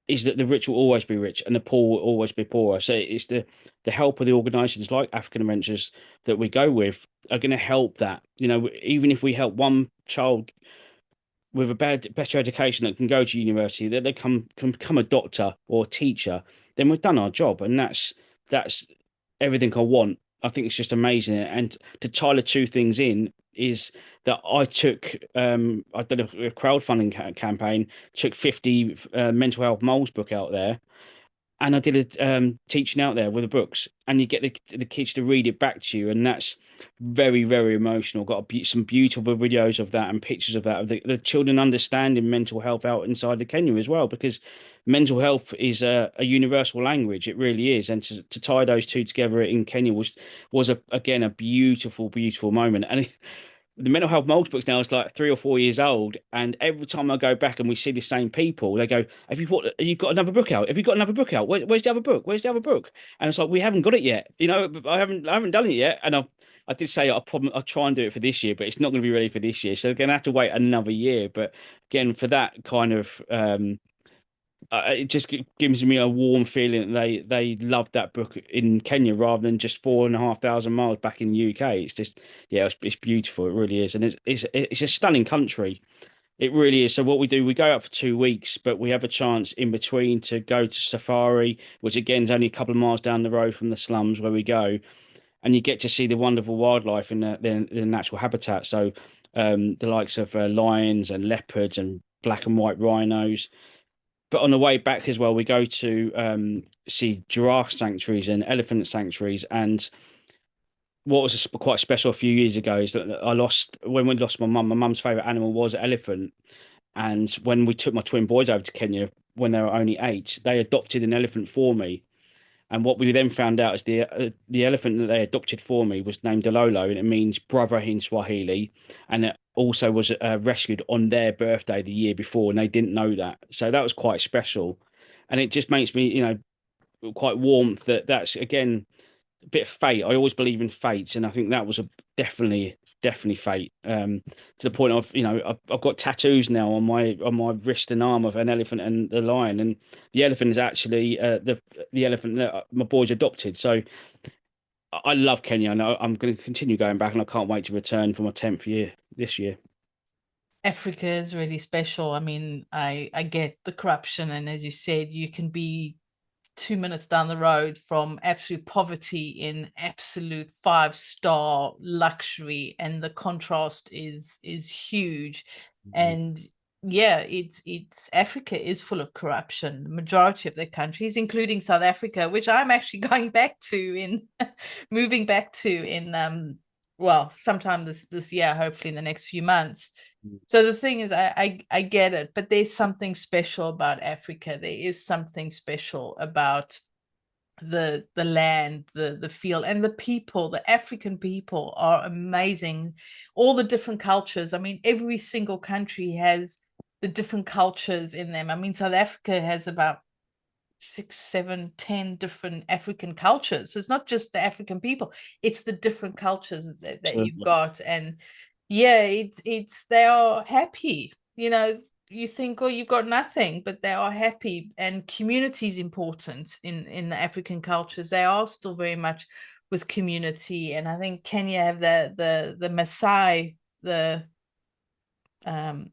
is that the rich will always be rich and the poor will always be poorer. So it's the help of the organisations like African Adventures that we go with are going to help that. Even if we help one child with a better education that can go to university, that they can become a doctor or a teacher, then we've done our job, and that's everything I want. I think it's just amazing, and to tie the two things in is that I did a crowdfunding campaign, took 50 mental health moles book out there, and I did a teaching out there with the books, and you get the kids to read it back to you, and that's very, very emotional. Got some beautiful videos of that and pictures of that of the children understanding mental health out inside the Kenya as well, because mental health is a universal language. It really is, and to tie those two together in Kenya was again a beautiful, beautiful moment, and the mental health multi books now is like 3 or 4 years old, and every time I go back and we see the same people, they go, Have you got another book out? Have you got another book out? Where's the other book? Where's the other book?" And it's like, we haven't got it yet. I haven't done it yet. And I did say I'll try and do it for this year, but it's not going to be ready for this year. So they're going to have to wait another year. But again, for that kind of it just gives me a warm feeling that they loved that book in Kenya rather than just 4,500 miles back in the UK. It's just, yeah, it's beautiful. It really is, and it's a stunning country. It really is. So what we do, we go out for 2 weeks, but we have a chance in between to go to safari, which again is only a couple of miles down the road from the slums where we go, and you get to see the wonderful wildlife in the natural habitat. So the likes of lions and leopards and black and white rhinos. But on the way back as well, we go to see giraffe sanctuaries and elephant sanctuaries. And what was quite special a few years ago is that when we lost my mum. My mum's favorite animal was an elephant. And when we took my twin boys over to Kenya when they were only 8, they adopted an elephant for me. And what we then found out is the elephant that they adopted for me was named Dololo, and it means brother in Swahili. And it also was rescued on their birthday the year before, and they didn't know that. So that was quite special. And it just makes me, quite warm that that's, again, a bit of fate. I always believe in fates, and I think that was a definitely fate. To the point of, I've got tattoos now on my wrist and arm of an elephant and the lion, and the elephant is actually the elephant that my boys adopted. So I love Kenya, and I'm going to continue going back, and I can't wait to return for my 10th year this year. Africa is really special. I mean, I get the corruption, and as you said, you can be 2 minutes down the road from absolute poverty in absolute 5-star luxury, and the contrast is huge. And yeah, it's Africa is full of corruption. The majority of their countries, including South Africa, which I'm actually going back to in moving back to in well, sometime this year, hopefully in the next few months. So the thing is, I get it, but there's something special about Africa. There is something special about the land, the feel, and the people. The African people are amazing. All the different cultures. I mean, every single country has the different cultures in them. I mean, South Africa has about 6, 7, 10 different African cultures. So it's not just the African people, it's the different cultures that you've got. And yeah, it's they are happy. You think, oh, you've got nothing, but they are happy. And community is important in the African cultures. They are still very much with community. And I think Kenya have the Maasai, the oh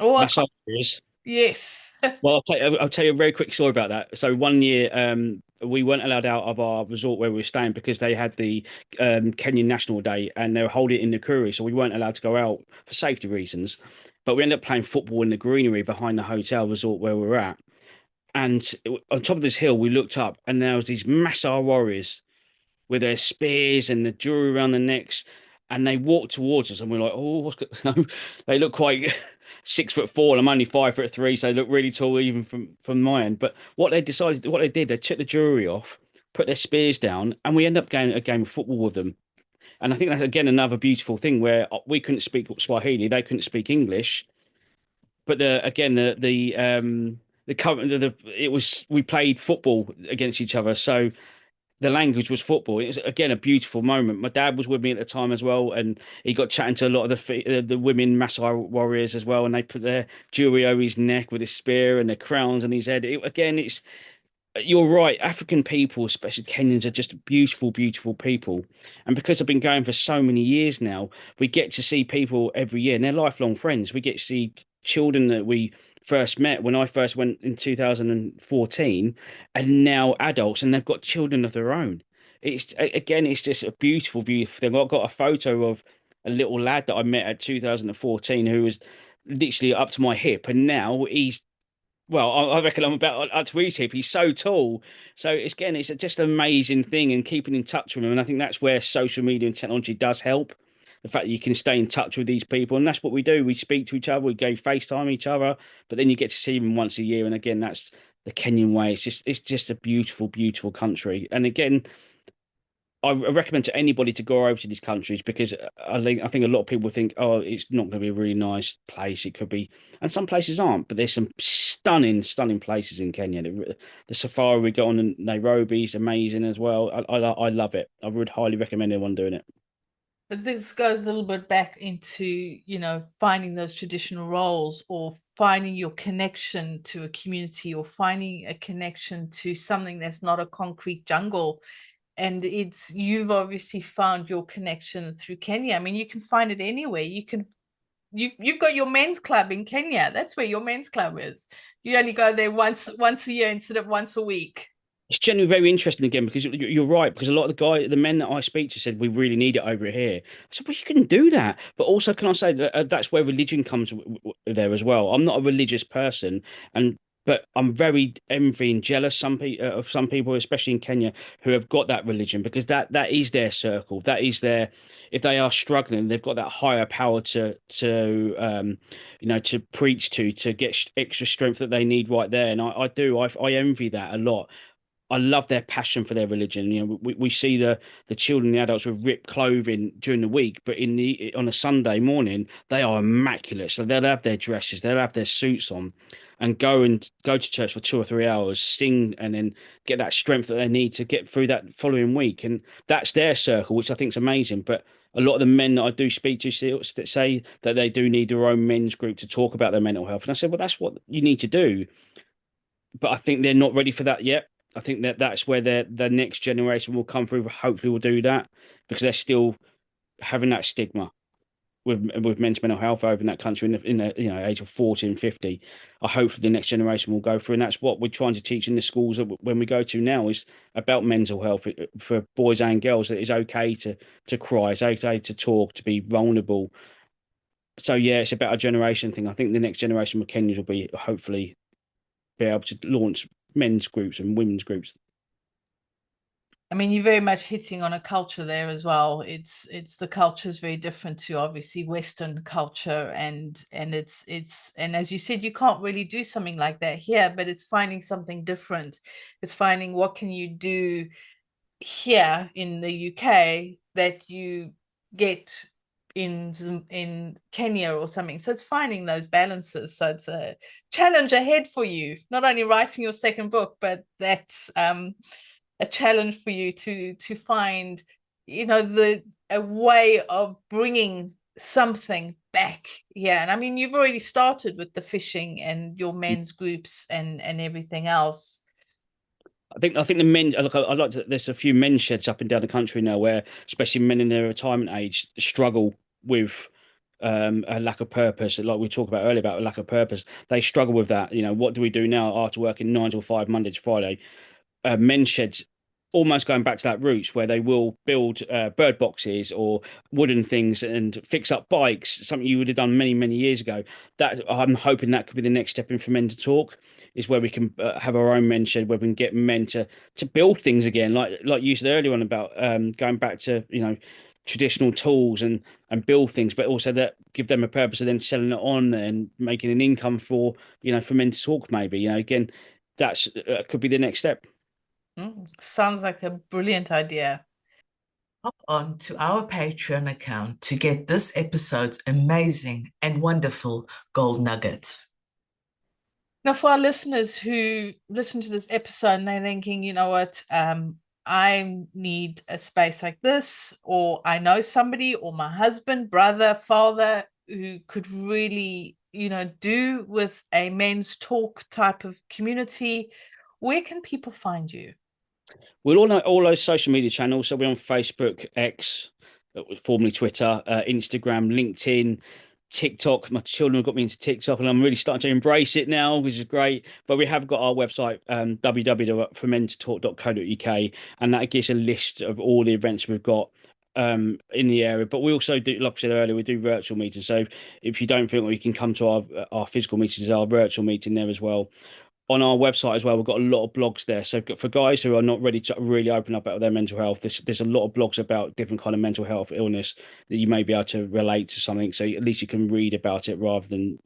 Massage. yes. Well, I'll tell you a very quick story about that. So one year, we weren't allowed out of our resort where we were staying because they had the Kenyan National Day, and they were holding it in Nakuru, so we weren't allowed to go out for safety reasons. But we ended up playing football in the greenery behind the hotel resort where we were at. And on top of this hill, we looked up, and there was these Maasai warriors with their spears and the jewelry around their necks, and they walked towards us, and we're like, "Oh, what's going?" They look quite 6'4", and I'm only 5'3", so they look really tall even from my end. But what they did, they took the jewelry off, put their spears down, and we end up going a game of football with them. And I think that's again another beautiful thing where we couldn't speak Swahili, they couldn't speak English, but the current it was we played football against each other, so the language was football. It was again a beautiful moment. My dad was with me at the time as well, and he got chatting to a lot of the women Maasai warriors as well, and they put their jewelry over his neck with his spear and their crowns on his head. Again, it's you're right. African people, especially Kenyans, are just beautiful, beautiful people. And because I've been going for so many years now, we get to see people every year, and they're lifelong friends. We get to see children that we first met when I first went in 2014, and now adults, and they've got children of their own. It's just a beautiful, beautiful thing. I've got a photo of a little lad that I met at 2014 who was literally up to my hip, and now he's well, I reckon I'm about up to his hip. He's so tall. So it's just an amazing thing, and keeping in touch with him. And I think that's where social media and technology does help. The fact that you can stay in touch with these people, and that's what we do. We speak to each other, we go FaceTime each other, but then you get to see them once a year. And again, that's the Kenyan way. It's just a beautiful, beautiful country. And again, I recommend to anybody to go over to these countries because I think a lot of people think, oh, it's not going to be a really nice place. It could be, and some places aren't, but there's some stunning, stunning places in Kenya. The safari we got on in Nairobi is amazing as well. I love it. I would highly recommend anyone doing it. But this goes a little bit back into, finding those traditional roles, or finding your connection to a community, or finding a connection to something that's not a concrete jungle. And you've obviously found your connection through Kenya. I mean, you can find it anywhere. You've got your men's club in Kenya. That's where your men's club is. You only go there once a year instead of once a week. It's generally very interesting again because you're right. Because a lot of the men that I speak to said we really need it over here. I said, well, you can do that, but also can I say that that's where religion comes there as well. I'm not a religious person, and but I'm very envy and jealous of some people, especially in Kenya, who have got that religion because that is their circle. That is their if they are struggling, they've got that higher power to preach to get extra strength that they need right there. And I envy that a lot. I love their passion for their religion. We see the children, the adults with ripped clothing during the week, but on a Sunday morning, they are immaculate. So they'll have their dresses, they'll have their suits on, and go to church for 2 or 3 hours, sing, and then get that strength that they need to get through that following week. And that's their circle, which I think is amazing. But a lot of the men that I do speak to say that they do need their own men's group to talk about their mental health. And I said, well, that's what you need to do, but I think they're not ready for that yet. I think that's where the next generation will come through. Hopefully, will do that because they're still having that stigma with men's mental health over in that country in the age of 40 and 50. I hope the next generation will go through, and that's what we're trying to teach in the schools when we go to now is about mental health for boys and girls. That it's okay to cry, it's okay to talk, to be vulnerable. So yeah, it's about a generation thing. I think the next generation of Kenyans will be hopefully be able to launch men's groups and women's groups. I mean, you're very much hitting on a culture there as well. It's the culture is very different to obviously Western culture, and and as you said, you can't really do something like that here, but it's finding something different. It's finding what can you do here in the UK that you get in Kenya or something. So it's finding those balances. So it's a challenge ahead for you, not only writing your second book, but that's a challenge for you to find, a way of bringing something back. Yeah. And I mean, you've already started with the fishing and your men's groups and everything else. I think the men look. I like to, there's a few men's sheds up and down the country now where, especially men in their retirement age, struggle with a lack of purpose. Like we talked about earlier about a lack of purpose, they struggle with that. What do we do now after working 9 till 5, Monday to Friday? Men's sheds almost going back to that roots where they will build bird boxes or wooden things and fix up bikes, something you would have done many, many years ago. That I'm hoping that could be the next step in for men to talk, is where we can have our own men's shed where we can get men to build things again, like you said earlier on about going back to traditional tools and build things, but also that give them a purpose of then selling it on and making an income for men to talk. Maybe again, that's could be the next step. Sounds like a brilliant idea. Hop on to our Patreon account to get this episode's amazing and wonderful gold nugget. Now, for our listeners who listen to this episode and they're thinking, you know what, I need a space like this, or I know somebody, or my husband, brother, father, who could really, do with a men's talk type of community, where can people find you? We're all those social media channels. So we're on Facebook, X, formerly Twitter, Instagram, LinkedIn, TikTok. My children have got me into TikTok, and I'm really starting to embrace it now, which is great. But we have got our website, www.formentotalk.co.uk, and that gives a list of all the events we've got. in the area, but we also do, like I said earlier, we do virtual meetings. So if you don't feel you can come to our physical meetings, our virtual meeting there as well. On our website as well, we've got a lot of blogs there. So for guys who are not ready to really open up about their mental health, there's a lot of blogs about different kind of mental health illness that you may be able to relate to something. So at least you can read about it rather than,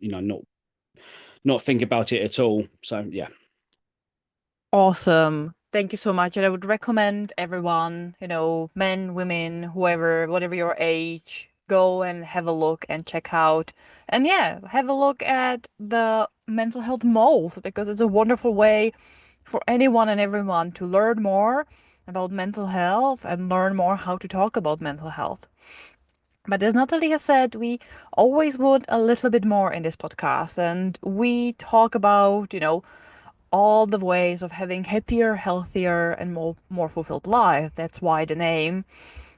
not think about it at all. So yeah. Awesome. Thank you so much. And I would recommend everyone, men, women, whoever, whatever your age, go and have a look and check out. And yeah, have a look at the mental health moles because it's a wonderful way for anyone and everyone to learn more about mental health and learn more how to talk about mental health. But as Natalie has said, we always want a little bit more in this podcast. And we talk about, all the ways of having happier, healthier, and more fulfilled life. That's why the name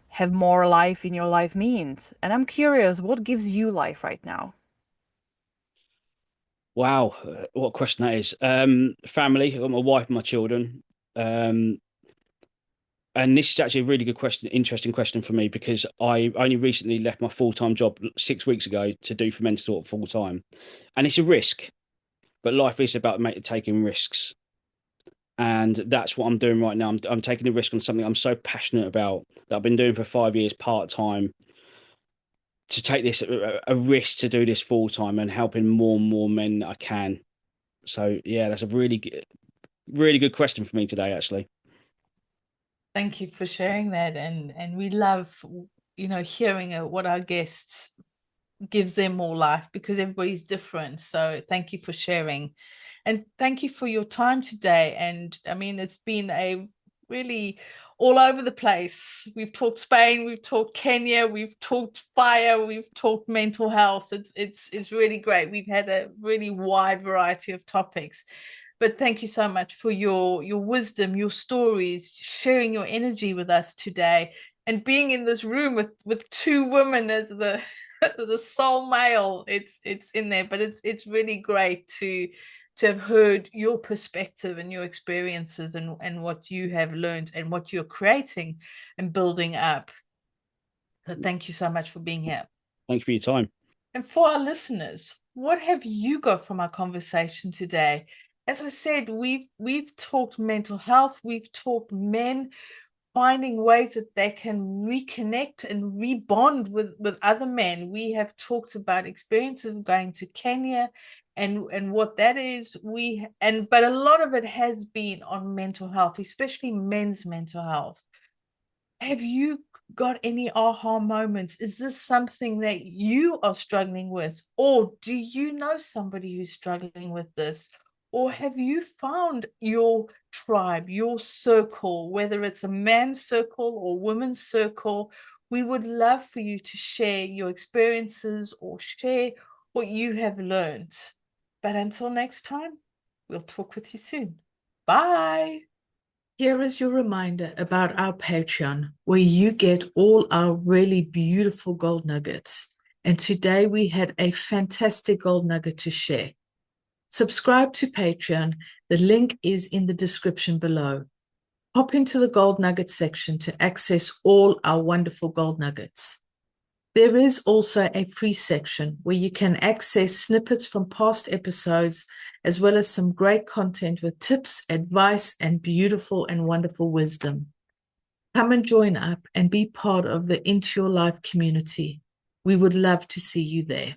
Have More Life in Your Life means. And I'm curious, what gives you life right now? Wow, what a question that is. Family, I've got my wife and my children. And this is actually a really good question, interesting question for me, because I only recently left my full-time job 6 weeks ago to do Fermented Talk full-time. And it's a risk, but life is about taking risks. And that's what I'm doing right now. I'm taking a risk on something I'm so passionate about that I've been doing for 5 years part-time, to take this a risk to do this full-time and helping more and more men that I can. So yeah, that's a really, really good question for me today, actually. Thank you for sharing that, and we love, hearing what our guests gives them more life, because everybody's different. So thank you for sharing, and thank you for your time today. And I mean, it's been a really all over the place. We've talked Spain, we've talked Kenya, we've talked fire, we've talked mental health. It's really great. We've had a really wide variety of topics. But thank you so much for your wisdom, your stories, sharing your energy with us today, and being in this room with two women as the the sole male. It's in there, but it's really great to have heard your perspective and your experiences and what you have learned and what you're creating and building up. So thank you so much for being here. Thank you for your time. And for our listeners, what have you got from our conversation today? As I said, we've talked mental health, we've talked men finding ways that they can reconnect and rebond with other men. We have talked about experiences of going to Kenya and what that is. But a lot of it has been on mental health, especially men's mental health. Have you got any aha moments? Is this something that you are struggling with? Or do you know somebody who's struggling with this? Or have you found your tribe, your circle, whether it's a man's circle or women's circle? We would love for you to share your experiences or share what you have learned. But until next time, we'll talk with you soon. Bye. Here is your reminder about our Patreon, where you get all our really beautiful gold nuggets. And today we had a fantastic gold nugget to share. Subscribe to Patreon. The link is in the description below. Hop into the gold nugget section to access all our wonderful gold nuggets. There is also a free section where you can access snippets from past episodes, as well as some great content with tips, advice, and beautiful and wonderful wisdom. Come and join up and be part of the Into Your Life community. We would love to see you there.